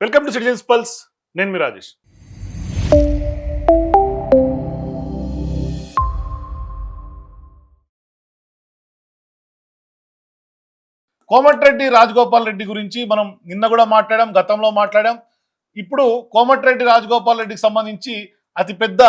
Welcome to citizens pulse. నేను మీ రాజేష్. కోమటిరెడ్డి రాజగోపాల్ రెడ్డి గురించి మనం నిన్న కూడా మాట్లాడాం, గతంలో మాట్లాడాం. ఇప్పుడు కోమటిరెడ్డి రాజగోపాల్ రెడ్డికి సంబంధించి అతిపెద్ద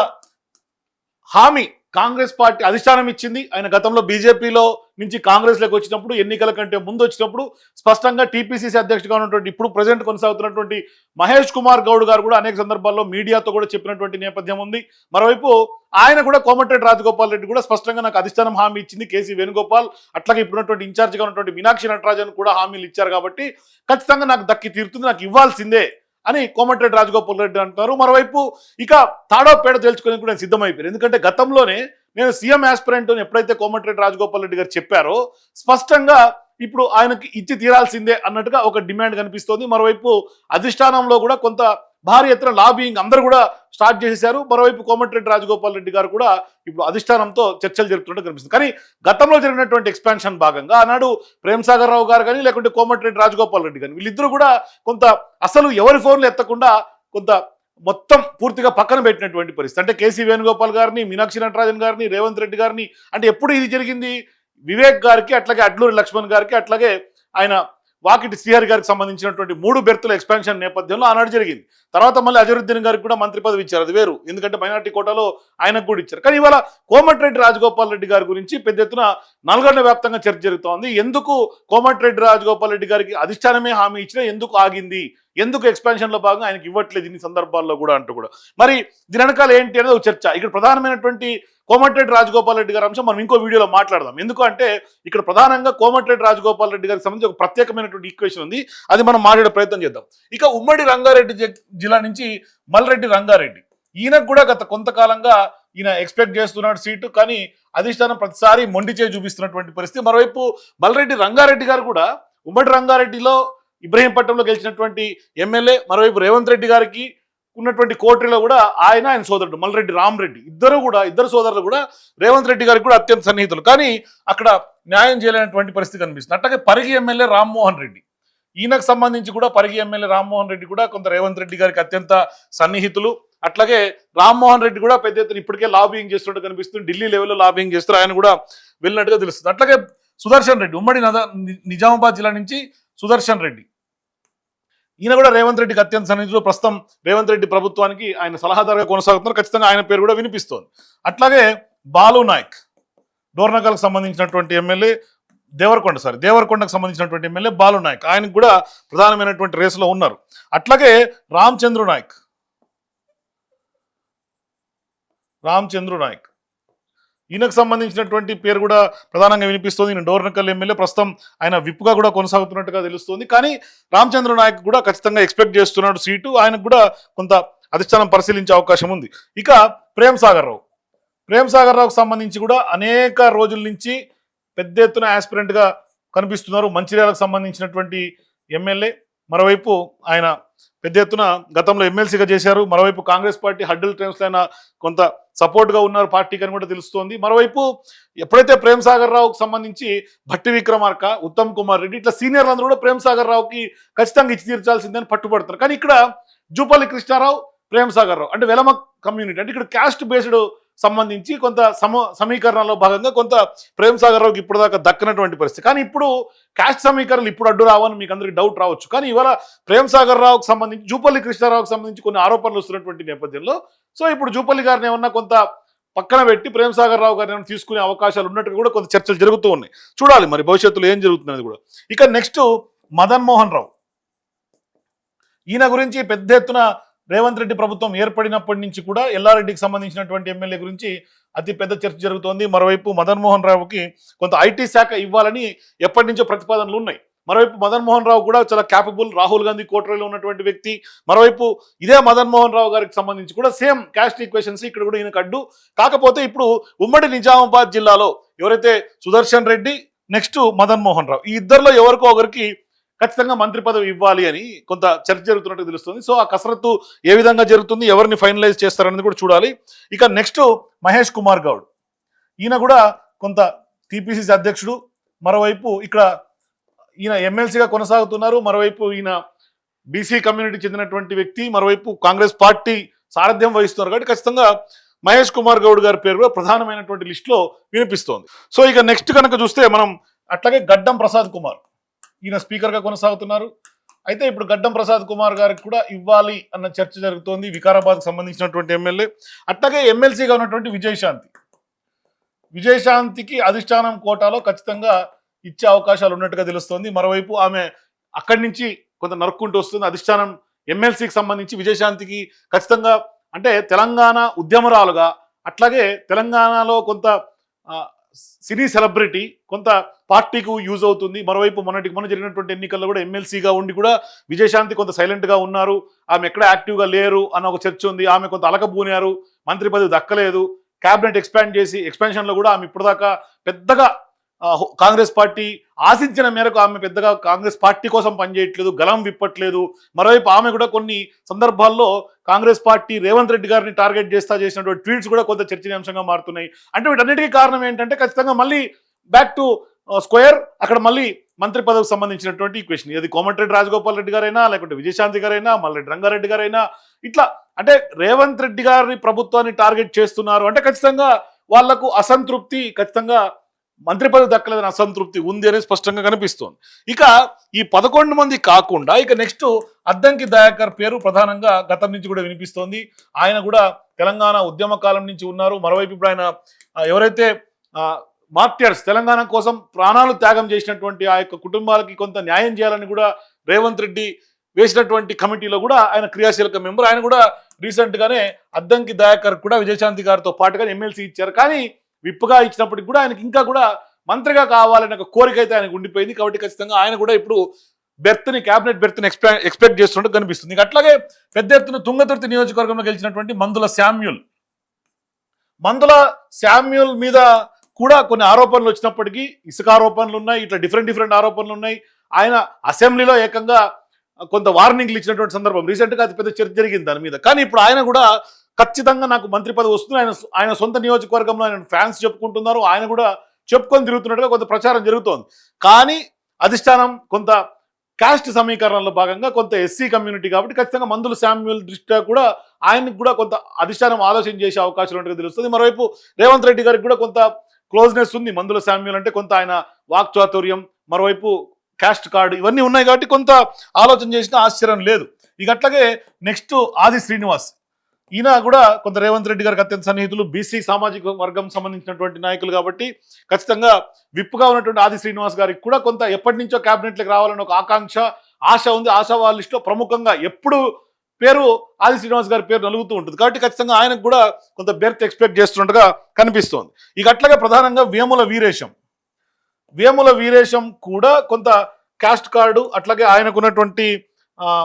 హామీ కాంగ్రెస్ పార్టీ అధిష్టానం ఇచ్చింది. ఆయన గతంలో బీజేపీలో నుంచి కాంగ్రెస్లోకి వచ్చినప్పుడు, ఎన్నికల కంటే ముందు వచ్చినప్పుడు స్పష్టంగా టీపీసీసీ అధ్యక్షుడిగా ఉన్నటువంటి ఇప్పుడు ప్రజెంట్ కొనసాగుతున్నటువంటి మహేష్ కుమార్ గౌడ్ గారు కూడా అనేక సందర్భాల్లో మీడియాతో కూడా చెప్పినటువంటి నేపథ్యం ఉంది. మరోవైపు ఆయన కూడా కోమటిరెడ్డి రాజగోపాల్ రెడ్డి కూడా స్పష్టంగా నాకు అధిష్టానం హామీ ఇచ్చింది. కేసీ వేణుగోపాల్ అట్లాగే ఇప్పుడున్నటువంటి ఇన్ఛార్జిగా ఉన్నటువంటి మీనాక్షి నటరాజన్ కూడా హామీలు ఇచ్చారు కాబట్టి ఖచ్చితంగా నాకు దక్కి తీరుతుంది, నాకు ఇవ్వాల్సిందే అని కోమటిరెడ్డి రాజగోపాల్ రెడ్డి అంటున్నారు. మరోవైపు ఇక తాడో పేడ తేల్చుకుని కూడా నేను సిద్ధమైపోయాను. ఎందుకంటే గతంలోనే నేను సీఎం ఆస్పిరెంట్ అని ఎప్పుడైతే కోమటిరెడ్డి రాజగోపాల్ రెడ్డి గారు చెప్పారో స్పష్టంగా ఇప్పుడు ఆయనకి ఇచ్చి తీరాల్సిందే అన్నట్టుగా ఒక డిమాండ్ కనిపిస్తోంది. మరోవైపు అధిష్టానంలో కూడా కొంత భారీ ఎత్తున లాబింగ్ అందరూ కూడా స్టార్ట్ చేసేశారు. మరోవైపు కోమటిరెడ్డి రాజగోపాల్ రెడ్డి గారు కూడా ఇప్పుడు అధిష్టానంతో చర్చలు జరుపుతున్నట్టు కనిపిస్తుంది. కానీ గతంలో జరిగినటువంటి ఎక్స్పాన్షన్ భాగంగా ఆనాడు ప్రేమ్ సాగర్ రావు గారు కానీ లేకుంటే కోమటిరెడ్డి రాజగోపాల్ రెడ్డి కానీ వీళ్ళిద్దరూ కూడా కొంత అసలు ఎవరి ఫోన్లు ఎత్తకుండా కొంత మొత్తం పూర్తిగా పక్కన పెట్టినటువంటి పరిస్థితి. అంటే కేసీ వేణుగోపాల్ గారిని, మీనాక్షి నటరాజన్ గారిని, రేవంత్ రెడ్డి గారిని, అంటే ఎప్పుడు ఇది జరిగింది వివేక్ గారికి, అట్లాగే అడ్లూరి లక్ష్మణ్ గారికి, అట్లాగే ఆయన వాకిటి శ్రీహరి గారికి సంబంధించినటువంటి 3 బెర్తుల ఎక్స్పాన్షన్ నేపథ్యంలో ఆనాడు జరిగింది. తర్వాత మళ్ళీ అజరుద్దీన్ గారికి కూడా మంత్రి పదవి ఇచ్చారు, అది వేరు, ఎందుకంటే మైనార్టీ కోటాలో ఆయనకు కూడా ఇచ్చారు. కానీ ఇవాళ కోమటిరెడ్డి రాజగోపాల్ రెడ్డి గారి గురించి పెద్ద ఎత్తున నల్గొండ వ్యాప్తంగా చర్చ జరుగుతోంది. ఎందుకు కోమటిరెడ్డి రాజగోపాల్ రెడ్డి గారికి అధిష్టానమే హామీ ఇచ్చినా ఎందుకు ఆగింది, ఎందుకు ఎక్స్పాన్షన్ లో భాగంగా ఆయనకి ఇవ్వట్లేదు ఇన్ని సందర్భాల్లో కూడా అంటూ కూడా మరి దీని వెనకాల ఏంటి అనేది ఒక చర్చ. ఇక్కడ ప్రధానమైనటువంటి కోమటిరెడ్డి రాజగోపాల్ రెడ్డి గారి అంశం మనం ఇంకో వీడియోలో మాట్లాడదాం. ఎందుకంటే ఇక్కడ ప్రధానంగా కోమటిరెడ్డి రాజగోపాల్ రెడ్డి గారికి సంబంధించి ఒక ప్రత్యేకమైనటువంటి ఈక్వేషన్ ఉంది, అది మనం మాట్లాడే ప్రయత్నం చేద్దాం. ఇక ఉమ్మడి రంగారెడ్డి జిల్లా నుంచి మల్రెడ్డి రంగారెడ్డి, ఈయనకు కూడా గత కొంతకాలంగా ఈయన ఎక్స్పెక్ట్ చేస్తున్నాడు సీటు, కానీ అధిష్టానం ప్రతిసారి మొండి చేయి చూపిస్తున్నటువంటి పరిస్థితి. మరోవైపు మల్రెడ్డి రంగారెడ్డి గారు కూడా ఉమ్మడి రంగారెడ్డిలో ఇబ్రహీంపట్నంలో గెలిచినటువంటి ఎమ్మెల్యే, మరోవైపు రేవంత్ రెడ్డి గారికి ఉన్నటువంటి కోటరీలో కూడా ఆయన సోదరుడు మల్రెడ్డి రామరెడ్డి, ఇద్దరు సోదరులు కూడా రేవంత్ రెడ్డి గారికి కూడా అత్యంత సన్నిహితులు, కానీ అక్కడ న్యాయం చేయలేనటువంటి పరిస్థితి కనిపిస్తుంది. అట్లాగే పరిగి ఎమ్మెల్యే రామ్మోహన్ రెడ్డి, ఈయనకు సంబంధించి కూడా పరిగి ఎమ్మెల్యే రామ్మోహన్ రెడ్డి కూడా కొంత రేవంత్ రెడ్డి గారికి అత్యంత సన్నిహితులు. అట్లాగే రామ్మోహన్ రెడ్డి కూడా పెద్ద ఎత్తున ఇప్పటికే లాబింగ్ చేస్తున్నట్టు కనిపిస్తుంది, ఢిల్లీ లెవెల్లో లాబింగ్ చేస్తారు, ఆయన కూడా వెళ్ళినట్టుగా తెలుస్తుంది. అట్లాగే సుదర్శన్ రెడ్డి, ఉమ్మడి నిజామాబాద్ జిల్లా నుంచి సుదర్శన్ రెడ్డి, ఈయన కూడా రేవంత్ రెడ్డికి అత్యంత సన్నిహితులు. ప్రస్తుతం రేవంత్ రెడ్డి ప్రభుత్వానికి ఆయన సలహాదారుగా కొనసాగుతున్నారు, ఖచ్చితంగా ఆయన పేరు కూడా వినిపిస్తోంది. అట్లాగే బాలు నాయక్, డోర్నకల్కి సంబంధించినటువంటి ఎమ్మెల్యే, దేవరకొండకు సంబంధించినటువంటి ఎమ్మెల్యే బాలు నాయక్, ఆయనకు కూడా ప్రధానమైనటువంటి రేసులో ఉన్నారు. అట్లాగే రామచంద్రు నాయక్ ఈయనకు సంబంధించినటువంటి పేరు కూడా ప్రధానంగా వినిపిస్తుంది. ఈయన డోర్నకల్ ఎమ్మెల్యే, ప్రస్తుతం ఆయన విప్గా కూడా కొనసాగుతున్నట్టుగా తెలుస్తుంది. కానీ రామచంద్ర నాయక్ కూడా ఖచ్చితంగా ఎక్స్పెక్ట్ చేస్తున్నాడు సీటు, ఆయనకు కూడా కొంత అధిష్టానం పరిశీలించే అవకాశం ఉంది. ఇక ప్రేమ్ సాగర్ రావుకు సంబంధించి కూడా అనేక రోజుల నుంచి పెద్ద ఎత్తున ఆస్పిరెంట్గా కనిపిస్తున్నారు. మంచిర్యాలకు సంబంధించినటువంటి ఎమ్మెల్యే, మరోవైపు ఆయన పెద్ద ఎత్తున గతంలో ఎమ్మెల్సీగా చేశారు. మరోవైపు కాంగ్రెస్ పార్టీ హడ్డల్ ట్రైన్స్లో ఆయన కొంత సపోర్ట్గా ఉన్నారు పార్టీకి అని కూడా తెలుస్తోంది. మరోవైపు ఎప్పుడైతే ప్రేమ్ సాగర్ రావుకు సంబంధించి భట్టి విక్రమార్క, ఉత్తమ్ కుమార్ రెడ్డి ఇట్లా సీనియర్లు అందరూ కూడా ప్రేమ్ సాగర్ రావుకి ఖచ్చితంగా ఇచ్చి తీర్చాల్సిందని పట్టుబడతారు. కానీ ఇక్కడ జూపల్లి కృష్ణారావు, ప్రేమ్ సాగర్ రావు అంటే వెలమ కమ్యూనిటీ, అంటే ఇక్కడ క్యాస్ట్ బేస్డ్ సంబంధించి కొంత సమీకరణలో భాగంగా కొంత ప్రేమ్ సాగర్ రావుకి ఇప్పుడు దాకా దక్కనటువంటి పరిస్థితి. కానీ ఇప్పుడు క్యాస్ట్ సమీకరణలు ఇప్పుడు అడ్డు రావని మీకు అందరికి డౌట్ రావచ్చు. కానీ ఇవాళ ప్రేమ్ సాగర్ రావుకు సంబంధించి, జూపల్లి కృష్ణారావుకు సంబంధించి కొన్ని ఆరోపణలు వస్తున్నటువంటి నేపథ్యంలో సో ఇప్పుడు జూపల్లి గారిని ఏమన్నా కొంత పక్కన పెట్టి ప్రేమ్ సాగర్ రావు గారిని తీసుకునే అవకాశాలు ఉన్నట్టుగా కూడా కొంత చర్చలు జరుగుతూ ఉన్నాయి. చూడాలి మరి భవిష్యత్తులో ఏం జరుగుతున్నది కూడా. ఇక నెక్స్ట్ మదన్ మోహన్ రావు, ఈయన గురించి పెద్ద ఎత్తున రేవంత్ రెడ్డి ప్రభుత్వం ఏర్పడినప్పటి నుంచి కూడా ఎల్లారెడ్డికి సంబంధించినటువంటి ఎమ్మెల్యే గురించి అతి పెద్ద చర్చ జరుగుతోంది. మరోవైపు మదన్ మోహన్ రావుకి కొంత ఐటీ శాఖ ఇవ్వాలని ఎప్పటి నుంచో ప్రతిపాదనలు ఉన్నాయి. మరోవైపు మదన్ మోహన్ రావు కూడా చాలా క్యాపబుల్, రాహుల్ గాంధీ కోటరీలో ఉన్నటువంటి వ్యక్తి. మరోవైపు ఇదే మదన్ మోహన్ రావు గారికి సంబంధించి కూడా సేమ్ క్యాస్ట్ ఈక్వేషన్స్ ఇక్కడ కూడా ఈయనకు అడ్డు. కాకపోతే ఇప్పుడు ఉమ్మడి నిజామాబాద్ జిల్లాలో ఎవరైతే సుదర్శన్ రెడ్డి, నెక్స్ట్ మదన్ మోహన్ రావు, ఈ ఇద్దరిలో ఎవరికో ఒకరికి ఖచ్చితంగా మంత్రి పదవి ఇవ్వాలి అని కొంత చర్చ జరుగుతున్నట్టు తెలుస్తుంది. సో ఆ కసరత్తు ఏ విధంగా జరుగుతుంది, ఎవరిని ఫైనలైజ్ చేస్తారనేది కూడా చూడాలి. ఇక నెక్స్ట్ మహేష్ కుమార్ గౌడ్, ఈయన కూడా కొంత టీపీసీసీ అధ్యక్షుడు, మరోవైపు ఇక్కడ ఈయన ఎమ్మెల్సీగా కొనసాగుతున్నారు, మరోవైపు ఈయన బీసీ కమ్యూనిటీ చెందినటువంటి వ్యక్తి, మరోవైపు కాంగ్రెస్ పార్టీ సారథ్యం వహిస్తున్నారు కాబట్టి ఖచ్చితంగా మహేష్ కుమార్ గౌడ్ గారి పేరు కూడా ప్రధానమైనటువంటి లిస్టులో వినిపిస్తోంది. సో ఇక నెక్స్ట్ కనుక చూస్తే మనం అట్లాగే గడ్డం ప్రసాద్ కుమార్, ఈయన స్పీకర్గా కొనసాగుతున్నారు. అయితే ఇప్పుడు గడ్డం ప్రసాద్ కుమార్ గారికి కూడా ఇవ్వాలి అన్న చర్చ జరుగుతోంది, వికారాబాద్కి సంబంధించినటువంటి ఎమ్మెల్యే. అట్లాగే ఎమ్మెల్సీగా ఉన్నటువంటి విజయశాంతికి అధిష్టానం కోటాలో ఖచ్చితంగా ఇచ్చే అవకాశాలు ఉన్నట్టుగా తెలుస్తోంది. మరోవైపు ఆమె అక్కడి నుంచి కొంత నరుక్కుంటూ వస్తుంది. అధిష్టానం ఎమ్మెల్సీకి సంబంధించి విజయశాంతికి ఖచ్చితంగా అంటే తెలంగాణ ఉద్యమరాలుగా, అట్లాగే తెలంగాణలో కొంత సినీ సెలబ్రిటీ, కొంత పార్టీకి యూజ్ అవుతుంది. మరోవైపు మొన్న జరిగినటువంటి ఎన్నికల్లో కూడా ఎమ్మెల్సీగా ఉండి కూడా విజయశాంతి కొంత సైలెంట్గా ఉన్నారు, ఆమె ఎక్కడ యాక్టివ్గా లేరు అన్న ఒక చర్చ ఉంది. ఆమె కొంత అలకబూనారు, మంత్రి పదవి దక్కలేదు, క్యాబినెట్ ఎక్స్పాన్షన్లో కూడా ఆమె ఇప్పటిదాకా పెద్దగా కాంగ్రెస్ పార్టీ ఆశించిన మేరకు ఆమె పెద్దగా కాంగ్రెస్ పార్టీ కోసం పనిచేయట్లేదు, గలం విప్పట్లేదు. మరోవైపు ఆమె కూడా కొన్ని సందర్భాల్లో కాంగ్రెస్ పార్టీ రేవంత్ రెడ్డి గారిని టార్గెట్ చేసినటువంటి ట్వీట్స్ కూడా కొంత చర్చనీయాంశంగా మారుతున్నాయి. అంటే వీటన్నిటికీ కారణం ఏంటంటే ఖచ్చితంగా మళ్ళీ బ్యాక్ టు స్క్వేర్, అక్కడ మళ్ళీ మంత్రి పదవికి సంబంధించినటువంటి ఈక్వేషన్. ఇది కోమటిరెడ్డి రాజగోపాల్ రెడ్డి గారైనా, లేకుంటే విజయశాంతి గారైనా, మల్రెడ్డి రంగారెడ్డి గారైనా, ఇట్లా అంటే రేవంత్ రెడ్డి గారిని ప్రభుత్వాన్ని టార్గెట్ చేస్తున్నారు అంటే ఖచ్చితంగా వాళ్లకు అసంతృప్తి, ఖచ్చితంగా మంత్రి పదవి దక్కలేదని అసంతృప్తి ఉంది అనేది స్పష్టంగా కనిపిస్తోంది. ఇక ఈ 11 మంది కాకుండా ఇక నెక్స్ట్ అద్దంకి దయాకర్ పేరు ప్రధానంగా గతం నుంచి కూడా వినిపిస్తోంది. ఆయన కూడా తెలంగాణ ఉద్యమ కాలం నుంచి ఉన్నారు. మరోవైపు ఇప్పుడు ఆయన ఎవరైతే మార్టియర్స్, తెలంగాణ కోసం ప్రాణాలు త్యాగం చేసినటువంటి ఆ యొక్క కుటుంబాలకి కొంత న్యాయం చేయాలని కూడా రేవంత్ రెడ్డి వేసినటువంటి కమిటీలో కూడా ఆయన క్రియాశీలక మెంబర్. ఆయన కూడా రీసెంట్ గానే అద్దంకి దయాకర్ కూడా విజయశాంతి గారితో పాటుగా ఎమ్మెల్సీ ఇచ్చారు. కానీ విప్పుగా ఇచ్చినప్పటికి కూడా ఆయనకి ఇంకా కూడా మంత్రిగా కావాలనే ఒక కోరిక అయితే ఆయనకు ఉండిపోయింది. కాబట్టి ఖచ్చితంగా ఆయన కూడా ఇప్పుడు క్యాబినెట్ బెర్త్ని ఎక్స్పెక్ట్ చేస్తున్నట్టు కనిపిస్తుంది. అట్లాగే పెద్ద ఎత్తున తుంగతుర్తి నియోజకవర్గంలో గెలిచినటువంటి మందుల శామ్యూల్ మీద కూడా కొన్ని ఆరోపణలు వచ్చినప్పటికీ, ఇసుక ఆరోపణలు ఉన్నాయి, ఇట్లా డిఫరెంట్ ఆరోపణలు ఉన్నాయి. ఆయన అసెంబ్లీలో ఏకంగా కొంత వార్నింగ్లు ఇచ్చినటువంటి సందర్భం రీసెంట్గా అది పెద్ద చర్చ జరిగింది దాని మీద. కానీ ఇప్పుడు ఆయన కూడా ఖచ్చితంగా నాకు మంత్రి పదవి వస్తుంది, ఆయన సొంత నియోజకవర్గంలో ఆయన ఫ్యాన్స్ చెప్పుకుంటున్నారు, ఆయన కూడా చెప్పుకొని తిరుగుతున్నట్టుగా కొంత ప్రచారం జరుగుతోంది. కానీ అధిష్టానం కొంత కాస్ట్ సమీకరణలో భాగంగా కొంత ఎస్సీ కమ్యూనిటీ కాబట్టి ఖచ్చితంగా మందుల శామ్యూల్ దృష్ట్యా కూడా ఆయనకు కూడా కొంత అధిష్టానం ఆలోచన చేసే అవకాశాలు ఉన్నట్టుగా తెలుస్తుంది. మరోవైపు రేవంత్ రెడ్డి గారికి కూడా కొంత క్లోజ్నెస్ ఉంది. మందుల శామ్యూల్ అంటే కొంత ఆయన వాక్చాతుర్యం, మరోవైపు క్యాస్ట్ కార్డు ఇవన్నీ ఉన్నాయి కాబట్టి కొంత ఆలోచన చేసినా ఆశ్చర్యం లేదు. ఇక అట్లాగే నెక్స్ట్ ఆది శ్రీనివాస్, ఈయన కూడా కొంత రేవంత్ రెడ్డి గారికి అత్యంత సన్నిహితులు, బీసీ సామాజిక వర్గం సంబంధించినటువంటి నాయకులు కాబట్టి ఖచ్చితంగా విప్పుగా ఉన్నటువంటి ఆది శ్రీనివాస్ గారికి కూడా కొంత ఎప్పటి నుంచో క్యాబినెట్లకు రావాలని ఒక ఆశ ఉంది. ఆశావాళ్ళ లిస్టులో ప్రముఖంగా ఎప్పుడు పేరు ఆది శ్రీనివాస్ గారి పేరు నలుగుతూ ఉంటుంది. కాబట్టి ఖచ్చితంగా ఆయనకు కూడా కొంత బెర్త్ ఎక్స్పెక్ట్ చేస్తున్నట్టుగా కనిపిస్తోంది. ఇక అట్లాగే ప్రధానంగా వేముల వీరేశం కూడా కొంత క్యాస్ట్ కార్డు, అట్లాగే ఆయనకున్నటువంటి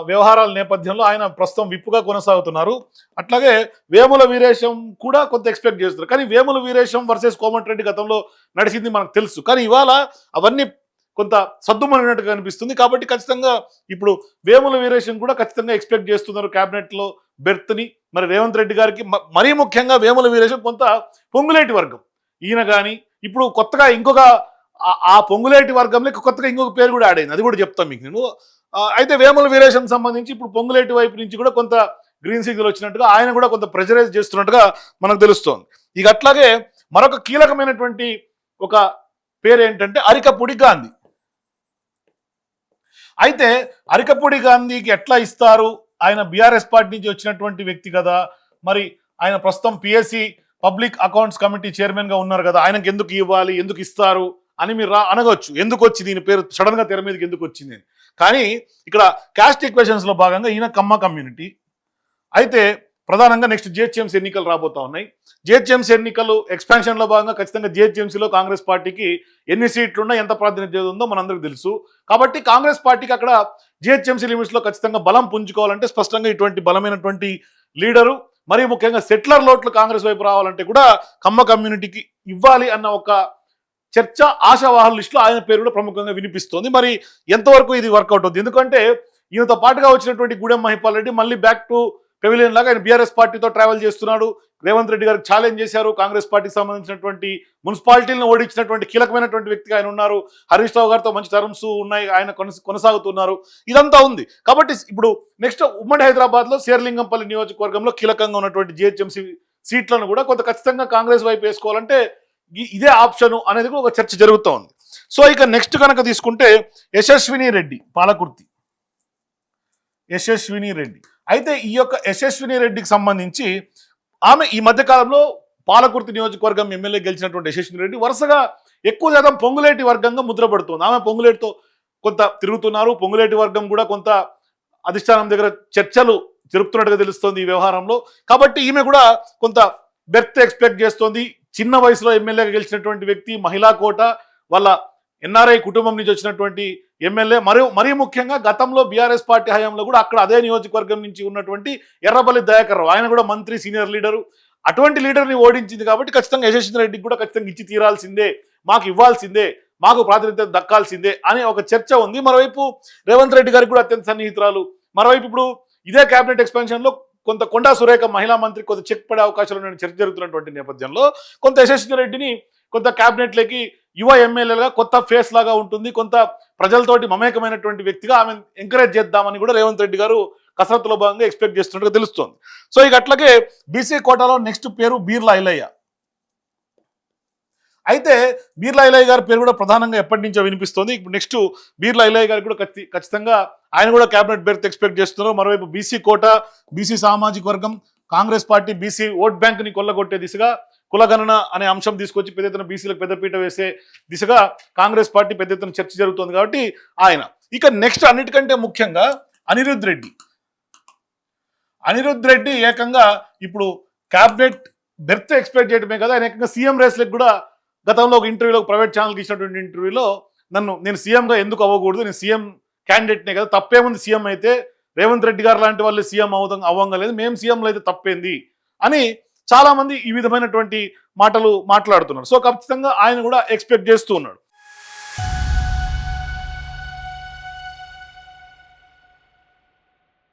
వ్యవహారాల నేపథ్యంలో ఆయన ప్రస్తుతం విప్పుగా కొనసాగుతున్నారు. అట్లాగే వేముల వీరేశం కూడా కొంత ఎక్స్పెక్ట్ చేస్తున్నారు. కానీ వేముల వీరేశం వర్సెస్ కోమటిరెడ్డి గతంలో నడిచింది మనకు తెలుసు. కానీ ఇవాళ అవన్నీ కొంత సద్దుమణినట్టుగా కనిపిస్తుంది. కాబట్టి ఖచ్చితంగా ఇప్పుడు వేముల వీరేశం కూడా ఖచ్చితంగా ఎక్స్పెక్ట్ చేస్తున్నారు క్యాబినెట్లో బెర్త్ని. మరి రేవంత్ రెడ్డి గారికి మరీ ముఖ్యంగా వేముల వీరేశం కొంత పొంగులేటి వర్గం ఈయన. కానీ ఇప్పుడు కొత్తగా ఇంకొక ఆ పొంగులేటి వర్గంలో కొత్తగా ఇంకొక పేరు కూడా యాడ్ అయింది, అది కూడా చెప్తాను మీకు నేను. అయితే వేముల వీరేశం సంబంధించి ఇప్పుడు పొంగులేటి వైపు నుంచి కూడా కొంత గ్రీన్ సిగ్నల్ వచ్చినట్టుగా ఆయన కూడా కొంత ప్రెజరైజ్ చేస్తున్నట్టుగా మనకు తెలుస్తోంది. ఇక అట్లాగే మరొక కీలకమైనటువంటి ఒక పేరు ఏంటంటే అరికపూడి గాంధీ. అయితే అరికపూడి గాంధీకి ఎట్లా ఇస్తారు, ఆయన బీఆర్ఎస్ పార్టీ నుంచి వచ్చినటువంటి వ్యక్తి కదా, మరి ఆయన ప్రస్తుతం PSC public accounts committee chairman గా ఉన్నారు కదా, ఆయనకు ఎందుకు ఇవ్వాలి, ఎందుకు ఇస్తారు అని మీరు అనగొచ్చు. ఎందుకు వచ్చి దీని పేరు సడన్ గా తెర మీదకి ఎందుకు వచ్చింది. కానీ ఇక్కడ క్యాస్ట్ ఈక్వేషన్స్ లో భాగంగా ఈయన కమ్మ కమ్యూనిటీ. అయితే ప్రధానంగా నెక్స్ట్ జిహెచ్ఎంసీ ఎన్నికలు రాబోతా ఉన్నాయి. జిహెచ్ఎంసీ ఎన్నికలు ఎక్స్పాన్షన్ లో భాగంగా ఖచ్చితంగా జిహెచ్ఎంసీలో కాంగ్రెస్ పార్టీకి ఎన్ని సీట్లున్నా, ఎంత ప్రాతినిధ్యం ఉందో మనందరికీ తెలుసు. కాబట్టి కాంగ్రెస్ పార్టీకి అక్కడ జిహెచ్ఎంసీ లిమిట్స్ లో ఖచ్చితంగా బలం పుంజుకోవాలంటే స్పష్టంగా ఇటువంటి బలమైనటువంటి లీడరు, మరీ ముఖ్యంగా సెటిలర్ లోట్లు కాంగ్రెస్ వైపు రావాలంటే కూడా కమ్మ కమ్యూనిటీకి ఇవ్వాలి అన్న ఒక చర్చ ఆశావాహుల లిస్టులో ఆయన పేరు కూడా ప్రముఖంగా వినిపిస్తోంది. మరి ఎంతవరకు ఇది వర్కౌట్ అవుతుంది, ఎందుకంటే ఈయనతో పాటుగా వచ్చినటువంటి గూడెం మహిపాల్ రెడ్డి మళ్ళీ బ్యాక్ టు పెవిలియన్ లాగా ఆయన బీఆర్ఎస్ పార్టీతో ట్రావెల్ చేస్తున్నాడు. రేవంత్ రెడ్డి గారికి ఛాలెంజ్ చేశారు. కాంగ్రెస్ పార్టీకి సంబంధించినటువంటి మున్సిపాలిటీలను ఓడించినటువంటి కీలకమైనటువంటి వ్యక్తిగా ఆయన ఉన్నారు. హరీష్ రావు గారితో మంచి టర్మ్స్ ఉన్నాయి, ఆయన కొనసాగుతున్నారు. ఇదంతా ఉంది. కాబట్టి ఇప్పుడు నెక్స్ట్ ఉమ్మడి హైదరాబాద్ లో శేర్లింగంపల్లి నియోజకవర్గంలో కీలకంగా ఉన్నటువంటి జిహెచ్ఎంసీ సీట్లను కూడా కొంత ఖచ్చితంగా కాంగ్రెస్ వైపు వేసుకోవాలంటే ఇదే ఆప్షన్ అనేది కూడా ఒక చర్చ జరుగుతూ ఉంది. సో ఇక నెక్స్ట్ కనుక తీసుకుంటే యశస్విని రెడ్డి, పాలకుర్తి యశస్విని రెడ్డి. అయితే ఈ యొక్క యశస్విని రెడ్డికి సంబంధించి ఆమె ఈ మధ్య కాలంలో పాలకుర్తి నియోజకవర్గం ఎమ్మెల్యే గెలిచినటువంటి యశస్విని రెడ్డి వరుసగా ఎక్కువ శాతం పొంగులేటి వర్గంగా ముద్రపడుతుంది. ఆమె పొంగులేటితో కొంత తిరుగుతున్నారు. పొంగులేటి వర్గం కూడా కొంత అధిష్టానం దగ్గర చర్చలు జరుపుతున్నట్టుగా తెలుస్తోంది ఈ వ్యవహారంలో. కాబట్టి ఈమె కూడా కొంత బెర్త్ ఎక్స్పెక్ట్ చేస్తోంది. చిన్న వయసులో ఎమ్మెల్యేగా గెలిచినటువంటి వ్యక్తి, మహిళా కోట, వాళ్ళ ఎన్ఆర్ఐ కుటుంబం నుంచి వచ్చినటువంటి ఎమ్మెల్యే. మరీ ముఖ్యంగా గతంలో బీఆర్ఎస్ పార్టీ హయాంలో కూడా అక్కడ అదే నియోజకవర్గం నుంచి ఉన్నటువంటి ఎర్రబల్లి దయాకర్ రావు, ఆయన కూడా మంత్రి, సీనియర్ లీడరు. అటువంటి లీడర్ని ఓడించింది కాబట్టి ఖచ్చితంగా యశస్విని రెడ్డికి కూడా ఖచ్చితంగా ఇచ్చి తీరాల్సిందే, మాకు ఇవ్వాల్సిందే, మాకు ప్రాతినిధ్యం దక్కాల్సిందే అనే ఒక చర్చ ఉంది. మరోవైపు రేవంత్ రెడ్డి గారికి కూడా అత్యంత సన్నిహితురాలు. మరోవైపు ఇప్పుడు ఇదే కేబినెట్ ఎక్స్పెన్షన్ లో కొంత కొండా సురేఖ మహిళా మంత్రి కొంత చెక్ పడే అవకాశాలు ఉన్న చర్చ జరుగుతున్నటువంటి నేపథ్యంలో కొంత యశస్విని రెడ్డిని కొంత క్యాబినెట్లోకి యువ ఎమ్మెల్యేలుగా కొత్త ఫేస్ లాగా ఉంటుంది, కొంత ప్రజలతోటి మమేకమైనటువంటి వ్యక్తిగా ఆమె ఎంకరేజ్ చేద్దామని కూడా రేవంత్ రెడ్డి గారు కసరత్తులో భాగంగా ఎక్స్పెక్ట్ చేస్తున్నట్టుగా తెలుస్తోంది. సో ఇక అట్లాగే బీసీ కోటాలో నెక్స్ట్ పేరు బీర్లా ఐలయ్య. అయితే బీర్లా ఐలయ్య గారి పేరు కూడా ప్రధానంగా ఎప్పటి నుంచో వినిపిస్తోంది. ఇప్పుడు నెక్స్ట్ బీర్లా ఐలయ్య గారికి కూడా ఖచ్చితంగా ఆయన కూడా క్యాబినెట్ బెర్త్ ఎక్స్పెక్ట్ చేస్తున్నారు. మరోవైపు బీసీ కోట, బీసీ సామాజిక వర్గం, Congress party BC vote bank ని కొల్లగొట్టే దిశగా కులగణన అనే అంశం తీసుకొచ్చి పెద్ద ఎత్తున బీసీలకు పెద్దపీట వేసే దిశగా కాంగ్రెస్ పార్టీ పెద్ద ఎత్తున చర్చ జరుగుతోంది కాబట్టి ఆయన. ఇక నెక్స్ట్ అన్నిటికంటే ముఖ్యంగా అనిరుద్ రెడ్డి ఏకంగా ఇప్పుడు క్యాబినెట్ బెర్త్ ఎక్స్పెక్ట్ చేయడమే కదా, ఆయన ఏకంగా సీఎం రేస్లకు కూడా గతంలో ఒక ఇంటర్వ్యూలో, ప్రైవేట్ ఛానల్కి ఇచ్చినటువంటి ఇంటర్వ్యూలో నేను సీఎంగా ఎందుకు అవ్వకూడదు, నేను సీఎం క్యాండిడేట్నే కదా, తప్పేముంది సీఎం అయితే, రేవంత్ రెడ్డి గారు లాంటి వాళ్ళు సీఎం అవ్వంగా లేదు, మేము సీఎంలో అయితే తప్పేంది అని చాలా మంది ఈ విధమైనటువంటి మాటలు మాట్లాడుతున్నారు. సో ఖచ్చితంగా ఆయన కూడా ఎక్స్పెక్ట్ చేస్తూ ఉన్నాడు.